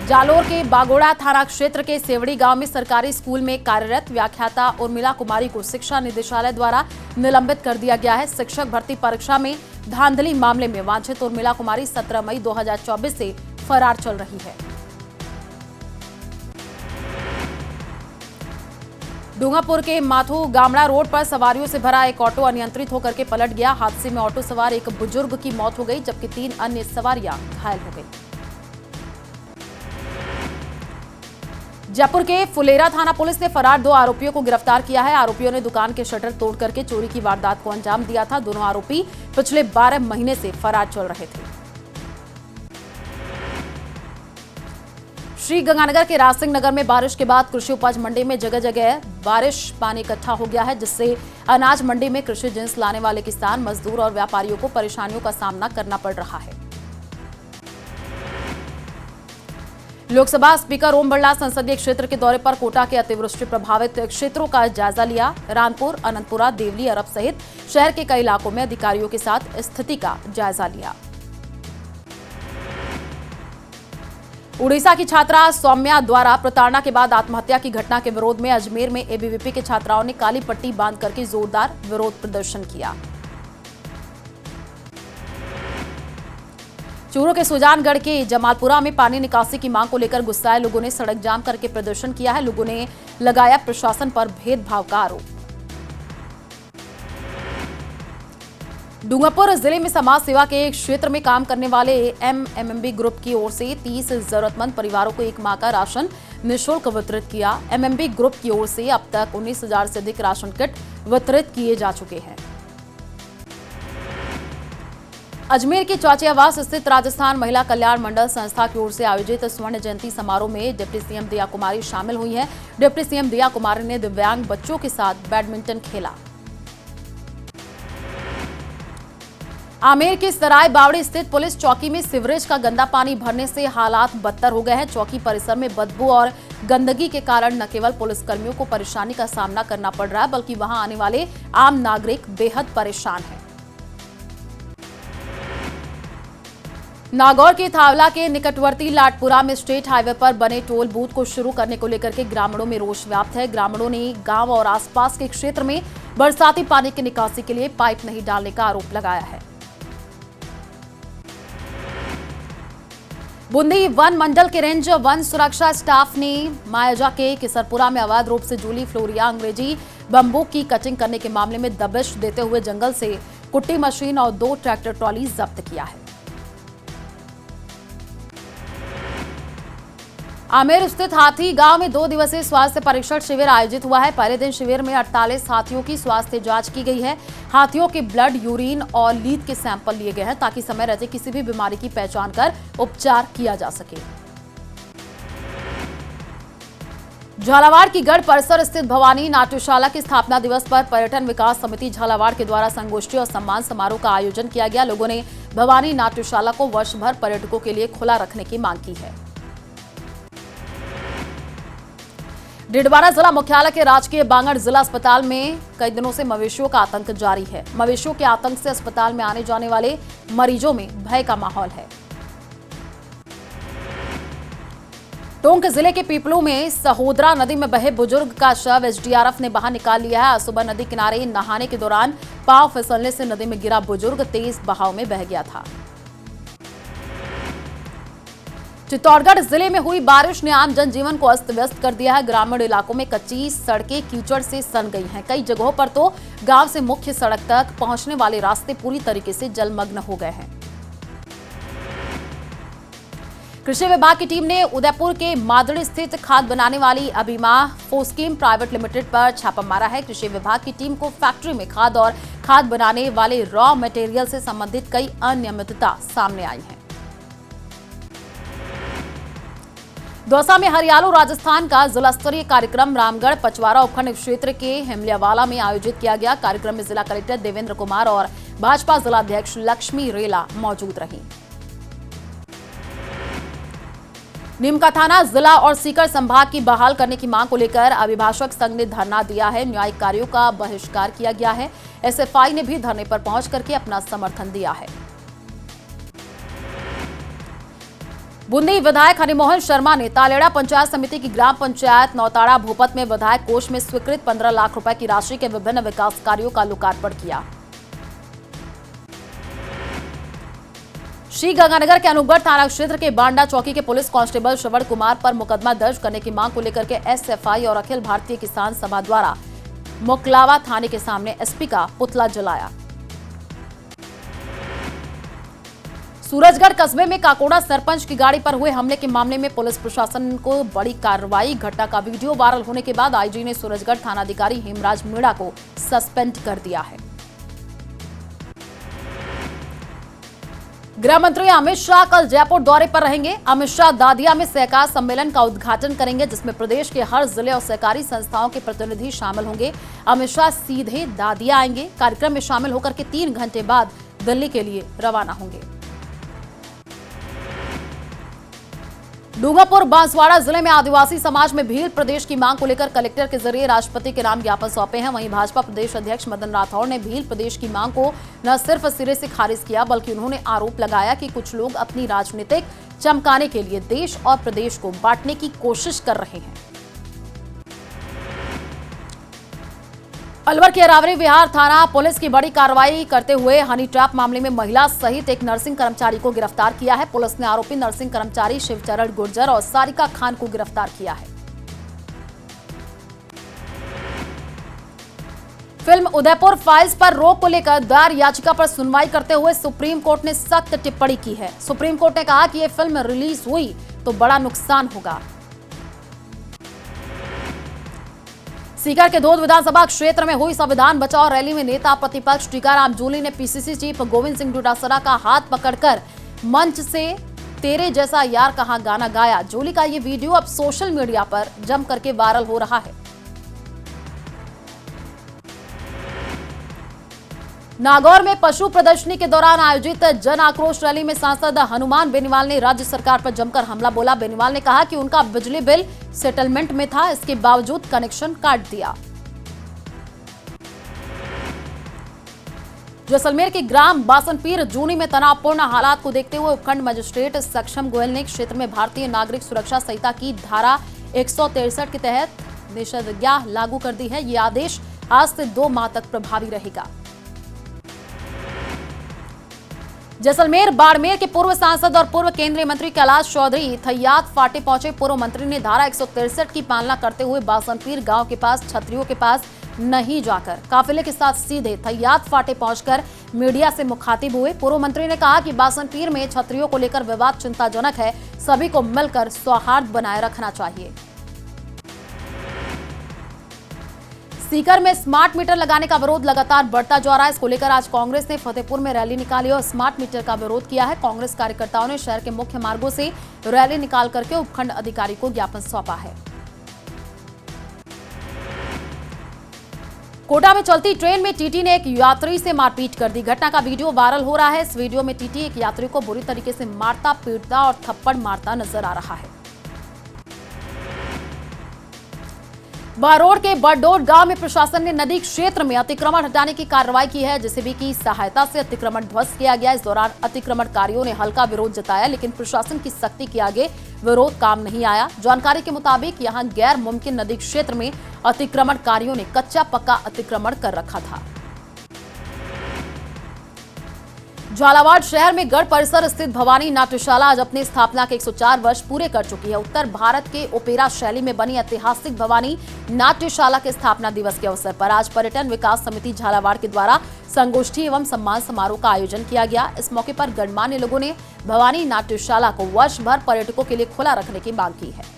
जालोर के बागोड़ा थाना क्षेत्र के सेवड़ी गांव में सरकारी स्कूल में कार्यरत व्याख्याता उर्मिला कुमारी को शिक्षा निदेशालय द्वारा निलंबित कर दिया गया है। शिक्षक भर्ती परीक्षा में धांधली मामले में वांछित उर्मिला कुमारी 17 मई 2024 से फरार चल रही है। डूंगरपुर के माथू गामड़ा रोड पर सवारियों से भरा एक ऑटो अनियंत्रित होकर के पलट गया। हादसे में ऑटो सवार एक बुजुर्ग की मौत हो गई, जबकि 3 अन्य सवारियां घायल हो गई। जयपुर के फुलेरा थाना पुलिस ने फरार 2 आरोपियों को गिरफ्तार किया है। आरोपियों ने दुकान के शटर तोड़ करके चोरी की वारदात को अंजाम दिया था। दोनों आरोपी पिछले 12 महीने से फरार चल रहे थे। श्री गंगानगर के राजसिंह नगर में बारिश के बाद कृषि उपज मंडी में जगह जगह बारिश पानी इकट्ठा हो गया है, जिससे अनाज मंडी में कृषि जिन्स लाने वाले किसान, मजदूर और व्यापारियों को परेशानियों का सामना करना पड़ रहा है। लोकसभा स्पीकर ओम बिरला संसदीय क्षेत्र के दौरे पर कोटा के अतिवृष्टि प्रभावित क्षेत्रों का जायजा लिया। रानपुर, अनंतपुरा, देवली, अरब सहित शहर के कई इलाकों में अधिकारियों के साथ स्थिति का जायजा लिया। उड़ीसा की छात्रा सौम्या द्वारा प्रताड़ना के बाद आत्महत्या की घटना के विरोध में अजमेर में एबीवीपी के छात्राओं ने काली पट्टी बांध करके जोरदार विरोध प्रदर्शन किया। चूरू के सुजानगढ़ के जमालपुरा में पानी निकासी की मांग को लेकर गुस्साए लोगों ने सड़क जाम करके प्रदर्शन किया है। लोगों ने लगाया प्रशासन पर भेदभाव का आरोप। डूंगरपुर जिले में समाज सेवा के क्षेत्र में काम करने वाले एमएमबी ग्रुप की ओर से 30 जरूरतमंद परिवारों को 1 माह का राशन निःशुल्क वितरित किया। एमएमबी ग्रुप की ओर से अब तक 19,000 से अधिक राशन किट वितरित किए जा चुके हैं। अजमेर के चौचियावास स्थित राजस्थान महिला कल्याण मंडल संस्था की ओर से आयोजित स्वर्ण जयंती समारोह में डिप्टी सीएम दिया कुमारी शामिल हुई हैं। डिप्टी सीएम दिया कुमारी ने दिव्यांग बच्चों के साथ बैडमिंटन खेला। आमेर के सराय बावड़ी स्थित पुलिस चौकी में सीवरेज का गंदा पानी भरने से हालात बदतर हो गए हैं। चौकी परिसर में बदबू और गंदगी के कारण न केवल पुलिसकर्मियों को परेशानी का सामना करना पड़ रहा है, बल्कि वहां आने वाले आम नागरिक बेहद परेशान हैं। नागौर के थावला के निकटवर्ती लाटपुरा में स्टेट हाईवे पर बने टोल बूथ को शुरू करने को लेकर के ग्रामीणों में रोष व्याप्त है। ग्रामीणों ने गांव और आसपास के क्षेत्र में बरसाती पानी की निकासी के लिए पाइप नहीं डालने का आरोप लगाया है। बूंदी वन मंडल के रेंज वन सुरक्षा स्टाफ ने मायाजा के किसरपुरा में अवैध रूप से जूली फ्लोरिया अंग्रेजी बम्बू की कटिंग करने के मामले में दबिश देते हुए जंगल से कुट्टी मशीन और 2 ट्रैक्टर ट्रॉली जब्त किया है। आमेर स्थित हाथी गांव में 2 दिवसीय स्वास्थ्य परीक्षण शिविर आयोजित हुआ है। पहले दिन शिविर में 48 हाथियों की स्वास्थ्य जांच की गई है। हाथियों के ब्लड, यूरिन और लीद के सैंपल लिए गए हैं ताकि समय रहते किसी भी बीमारी की पहचान कर उपचार किया जा सके। झालावाड़ की गढ़ परिसर स्थित भवानी नाट्यशाला की स्थापना दिवस पर पर्यटन विकास समिति झालावाड़ के द्वारा संगोष्ठी और सम्मान समारोह का आयोजन किया गया। लोगों ने भवानी नाट्यशाला को वर्ष भर पर्यटकों के लिए खुला रखने की मांग की है। डिडवाना जिला मुख्यालय के राजकीय बांगड़ जिला अस्पताल में कई दिनों से मवेशियों का आतंक जारी है। मवेशियों के आतंक से अस्पताल में आने जाने वाले मरीजों में भय का माहौल है। टोंक जिले के पीपलू में सहोदरा नदी में बहे बुजुर्ग का शव एसडीआरएफ ने बाहर निकाल लिया है। सुबह नदी किनारे नहाने के दौरान पांव फिसलने से नदी में गिरा बुजुर्ग तेज बहाव में बह गया था। चित्तौड़गढ़ जिले में हुई बारिश ने आम जनजीवन को अस्त व्यस्त कर दिया है। ग्रामीण इलाकों में कच्ची सड़कें कीचड़ से सन गई हैं। कई जगहों पर तो गांव से मुख्य सड़क तक पहुंचने वाले रास्ते पूरी तरीके से जलमग्न हो गए हैं। कृषि विभाग की टीम ने उदयपुर के मादड़ी स्थित खाद बनाने वाली अभिमा फोस्कीम प्राइवेट लिमिटेड पर छापा मारा है। कृषि विभाग की टीम को फैक्ट्री में खाद और खाद बनाने वाले रॉ मटेरियल से संबंधित कई अनियमितता सामने आई है। दौसा में हरियाणा राजस्थान का जिला स्तरीय कार्यक्रम रामगढ़ पचवारा उपखंड क्षेत्र के हिमलियावाला में आयोजित किया गया। कार्यक्रम में जिला कलेक्टर देवेंद्र कुमार और भाजपा जिलाध्यक्ष लक्ष्मी रेला मौजूद रहीं। नीमका थाना जिला और सीकर संभाग की बहाल करने की मांग को लेकर अभिभाषक संघ ने धरना दिया है। न्यायिक कार्यों का बहिष्कार किया गया है। एसएफआई ने भी धरने पर पहुंच करके अपना समर्थन दिया है। बूंदी विधायक हरिमोहन शर्मा ने तालेड़ा पंचायत समिति की ग्राम पंचायत नौताड़ा भोपत में विधायक कोष में स्वीकृत 15 लाख रुपए की राशि के विभिन्न विकास कार्यों का लोकार्पण किया। श्री गंगानगर के अनूपगढ़ थाना क्षेत्र के बांडा चौकी के पुलिस कांस्टेबल श्रवण कुमार पर मुकदमा दर्ज करने की मांग को लेकर के एसएफआई और अखिल भारतीय किसान सभा द्वारा मोकलावा थाने के सामने एसपी का पुतला जलाया। सूरजगढ़ कस्बे में काकोड़ा सरपंच की गाड़ी पर हुए हमले के मामले में पुलिस प्रशासन को बड़ी कार्रवाई। घटना का वीडियो वायरल होने के बाद आईजी ने सूरजगढ़ थानाधिकारी हेमराज मीणा को सस्पेंड कर दिया है। गृह मंत्री अमित शाह कल जयपुर दौरे पर रहेंगे। अमित शाह दादिया में सहकार सम्मेलन का उद्घाटन करेंगे, जिसमें प्रदेश के हर जिले और सहकारी संस्थाओं के प्रतिनिधि शामिल होंगे। अमित शाह सीधे दादिया आएंगे। कार्यक्रम में शामिल होकर के 3 घंटे बाद दिल्ली के लिए रवाना होंगे। डूंगरपुर बांसवाड़ा जिले में आदिवासी समाज में भील प्रदेश की मांग को लेकर कलेक्टर के जरिए राष्ट्रपति के नाम ज्ञापन सौंपे हैं। वहीं भाजपा प्रदेश अध्यक्ष मदन राठौड़ ने भील प्रदेश की मांग को न सिर्फ सिरे से खारिज किया, बल्कि उन्होंने आरोप लगाया कि कुछ लोग अपनी राजनीतिक चमकाने के लिए देश और प्रदेश को बांटने की कोशिश कर रहे हैं। अलवर के अरावली विहार थाना पुलिस की बड़ी कार्रवाई करते हुए हनी ट्रैप मामले में महिला सहित एक नर्सिंग कर्मचारी को गिरफ्तार किया है। पुलिस ने आरोपी नर्सिंग कर्मचारी शिवचरण गुर्जर और सारिका खान को गिरफ्तार किया है। फिल्म उदयपुर फाइल्स पर रोक को लेकर दायर याचिका पर सुनवाई करते हुए सुप्रीम कोर्ट ने सख्त टिप्पणी की है। सुप्रीम कोर्ट ने कहा कि यह फिल्म रिलीज हुई तो बड़ा नुकसान होगा। सीकर के धोद विधानसभा क्षेत्र में हुई संविधान बचाओ रैली में नेता प्रतिपक्ष टीकाराम जूली ने पीसीसी चीफ गोविंद सिंह डोटासरा का हाथ पकड़कर मंच से तेरे जैसा यार कहां गाना गाया। जूली का ये वीडियो अब सोशल मीडिया पर जम करके वायरल हो रहा है। नागौर में पशु प्रदर्शनी के दौरान आयोजित जन आक्रोश रैली में सांसद हनुमान बेनीवाल ने राज्य सरकार पर जमकर हमला बोला। बेनीवाल ने कहा कि उनका बिजली बिल सेटलमेंट में था, इसके बावजूद कनेक्शन काट दिया। जैसलमेर के ग्राम बासनपीर जूनी में तनावपूर्ण हालात को देखते हुए उपखंड मजिस्ट्रेट सक्षम गोयल ने क्षेत्र में भारतीय नागरिक सुरक्षा संहिता की धारा 163 के तहत निषेधाज्ञा लागू कर दी है। ये आदेश आज से 2 माह तक प्रभावी रहेगा। जैसलमेर बाड़मेर के पूर्व सांसद और पूर्व केंद्रीय मंत्री कैलाश चौधरी थैयात फाटे पहुंचे। पूर्व मंत्री ने धारा 163 की पालना करते हुए बासनपीर गांव के पास छतरियों के पास नहीं जाकर काफिले के साथ सीधे थैयात फाटे पहुंचकर मीडिया से मुखातिब हुए। पूर्व मंत्री ने कहा कि बासनपीर में छतरियों को लेकर विवाद चिंताजनक है, सभी को मिलकर सौहार्द बनाए रखना चाहिए। सीकर में स्मार्ट मीटर लगाने का विरोध लगातार बढ़ता जा रहा है। इसको लेकर आज कांग्रेस ने फतेहपुर में रैली निकाली और स्मार्ट मीटर का विरोध किया है। कांग्रेस कार्यकर्ताओं ने शहर के मुख्य मार्गों से रैली निकाल करके उपखंड अधिकारी को ज्ञापन सौंपा है। कोटा में चलती ट्रेन में टीटी ने एक यात्री से मारपीट कर दी। घटना का वीडियो वायरल हो रहा है। इस वीडियो में टीटी एक यात्री को बुरी तरीके से मारता, पीटता और थप्पड़ मारता नजर आ रहा है। बारोड के बरडोड गांव में प्रशासन ने नदी क्षेत्र में अतिक्रमण हटाने की कार्रवाई की है। जेसीबी की सहायता से अतिक्रमण ध्वस्त किया गया। इस दौरान अतिक्रमणकारियों ने हल्का विरोध जताया, लेकिन प्रशासन की सख्ती के आगे विरोध काम नहीं आया। जानकारी के मुताबिक यहां गैर मुमकिन नदी क्षेत्र में अतिक्रमणकारियों ने कच्चा पक्का अतिक्रमण कर रखा था। झालावाड़ शहर में गढ़ परिसर स्थित भवानी नाट्यशाला आज अपनी स्थापना के 104 वर्ष पूरे कर चुकी है। उत्तर भारत के ओपेरा शैली में बनी ऐतिहासिक भवानी नाट्यशाला के स्थापना दिवस के अवसर पर आज पर्यटन विकास समिति झालावाड़ के द्वारा संगोष्ठी एवं सम्मान समारोह का आयोजन किया गया। इस मौके पर गणमान्य लोगों ने भवानी नाट्यशाला को वर्ष भर पर्यटकों के लिए खुला रखने की मांग की है।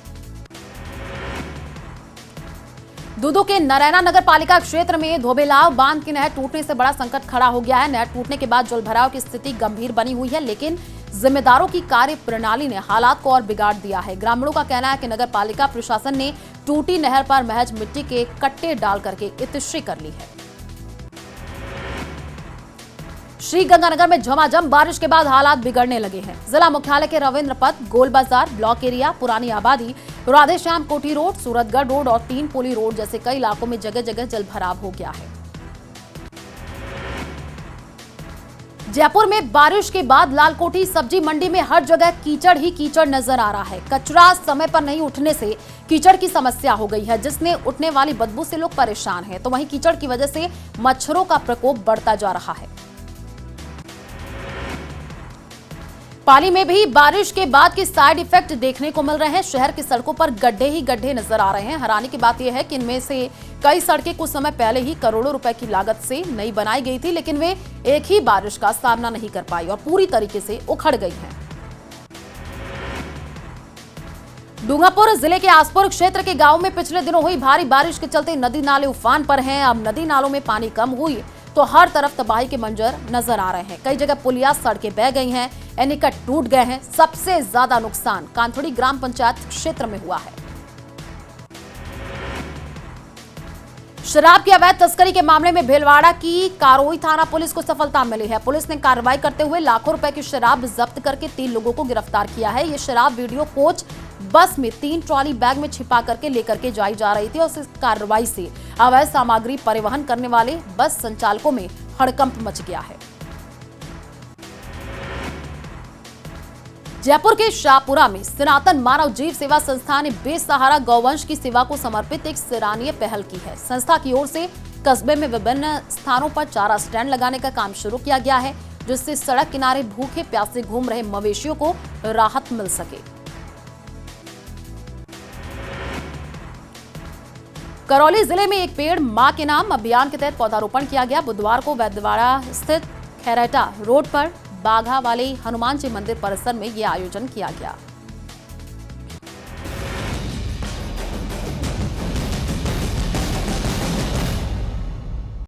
दूदू के नारायणा नगर पालिका क्षेत्र में धोबेलाव बांध की नहर टूटने से बड़ा संकट खड़ा हो गया है। नहर टूटने के बाद जलभराव की स्थिति गंभीर बनी हुई है, लेकिन जिम्मेदारों की कार्य प्रणाली ने हालात को और बिगाड़ दिया है। ग्रामीणों का कहना है कि नगर पालिका प्रशासन ने टूटी नहर पर महज मिट्टी के कट्टे डाल करके इतिश्री कर ली है। श्री गंगानगर में झमाझम बारिश के बाद हालात बिगड़ने लगे हैं। जिला मुख्यालय के रविंद्र पथ, गोल बाजार, ब्लॉक एरिया, पुरानी आबादी, राधेश्याम कोठी रोड, सूरतगढ़ रोड और 3 पोली रोड जैसे कई इलाकों में जगह जगह जलभराव हो गया है। जयपुर में बारिश के बाद लालकोठी सब्जी मंडी में हर जगह कीचड़ ही कीचड़ नजर आ रहा है। कचरा समय पर नहीं उठने से कीचड़ की समस्या हो गई है, जिसमें उठने वाली बदबू से लोग परेशान हैं। तो वहीं कीचड़ की वजह से मच्छरों का प्रकोप बढ़ता जा रहा है। पाली में भी बारिश के बाद के साइड इफेक्ट देखने को मिल रहे हैं। शहर की सड़कों पर गड्ढे ही गड्ढे नजर आ रहे हैं। हैरानी की बात यह है कि इनमें से कई सड़कें कुछ समय पहले ही करोड़ों रुपए की लागत से नई बनाई गई थी, लेकिन वे एक ही बारिश का सामना नहीं कर पाई और पूरी तरीके से उखड़ गई हैं। डूंगरपुर जिले के आसपुर क्षेत्र के गांव में पिछले दिनों हुई भारी बारिश के चलते नदी नाले उफान पर हैं। अब नदी नालों में पानी कम हुई तो हर तरफ तबाही के मंजर नजर आ रहे हैं। कई जगह पुलिया सड़कें बह गई हैं, एनीकट टूट गए हैं। सबसे ज्यादा नुकसान कांथोड़ी ग्राम पंचायत क्षेत्र में हुआ है। शराब की अवैध तस्करी के मामले में भीलवाड़ा की कारोई थाना पुलिस को सफलता मिली है। पुलिस ने कार्रवाई करते हुए लाखों रुपए की शराब जब्त करके 3 लोगों को गिरफ्तार किया है। ये शराब वीडियो कोच बस में 3 ट्रॉली बैग में छिपा करके लेकर के जाई जा रही थी और इस कार्रवाई से अवैध सामग्री परिवहन करने वाले बस संचालकों में हड़कंप मच गया है। जयपुर के शाहपुरा में सनातन मानव जीव सेवा संस्था ने बेसहारा गौवंश की सेवा को समर्पित एक सराहनीय पहल की है। संस्था की ओर से कस्बे में विभिन्न स्थानों पर चारा स्टैंड लगाने का काम शुरू किया गया है, जिससे सड़क किनारे भूखे प्यासे घूम रहे मवेशियों को राहत मिल सके। करौली जिले में एक पेड़ मां के नाम अभियान के तहत पौधारोपण किया गया। बुधवार को वैद्यवाड़ा स्थित खैरेटा रोड पर बाघा वाले हनुमान जी मंदिर परिसर में यह आयोजन किया गया।